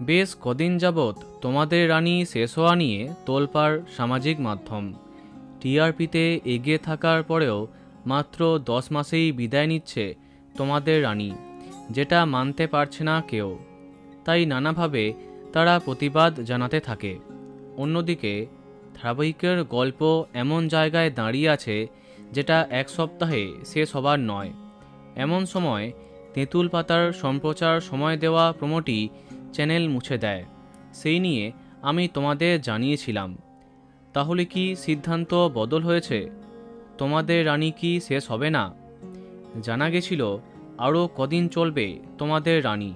বেশ কদিন যাবৎ তোমাদের রানী শেষ হওয়া নিয়ে তোলপাড় সামাজিক মাধ্যম। টিআরপিতে এগিয়ে থাকার পরেও মাত্র 10 মাসেই বিদায় নিচ্ছে তোমাদের রানী, যেটা মানতে পারছে না কেউ। তাই নানাভাবে তারা প্রতিবাদ জানাতে থাকে। অন্যদিকে ধারাবাহিকের গল্প এমন জায়গায় দাঁড়িয়ে আছে যেটা এক সপ্তাহে শেষ হবার নয়। এমন সময় তেঁতুল পাতার সম্প্রচার সময় দেওয়া প্রোমোটি চ্যানেল মুছে দেয়। সেই নিয়ে আমি তোমাদের জানিয়েছিলাম। তাহলে কি সিদ্ধান্ত বদল হয়েছে? তোমাদের রানী কি শেষ হবে না? জানা গেছিল আরও কদিন চলবে তোমাদের রানী,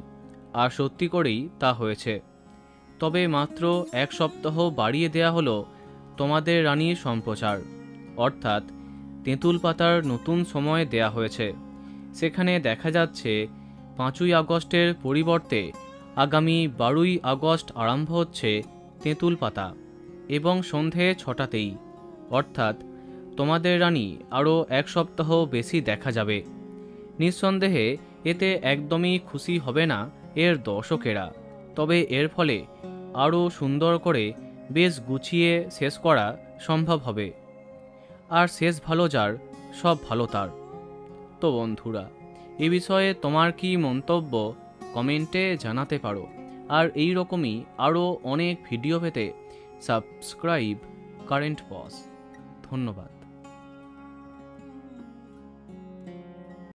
আর সত্যি করেই তা হয়েছে। তবে মাত্র 1 সপ্তাহ বাড়িয়ে দেয়া হলো তোমাদের রানীর সম্প্রচার, অর্থাৎ তেঁতুল পাতার নতুন সময় দেয়া হয়েছে। সেখানে দেখা যাচ্ছে 5ই আগস্টের পরিবর্তে আগামী 12ই আগস্ট আরম্ভ হচ্ছে তেঁতুল পাতা, এবং সন্ধে 6টাতেই। অর্থাৎ তোমাদের রানী আরও 1 সপ্তাহ বেশি দেখা যাবে। নিঃসন্দেহে এতে একদমই খুশি হবে না এর দর্শকেরা। তবে এর ফলে আরও সুন্দর করে বেশ গুছিয়ে শেষ করা সম্ভব হবে। আর শেষ ভালো যার, সব ভালো তার। তো বন্ধুরা, এ বিষয়ে তোমার কি মন্তব্য কমেন্টে জানাতে পারো। আর এই রকমই আরও অনেক ভিডিও পেতে সাবস্ক্রাইব কারেন্ট পজ। ধন্যবাদ।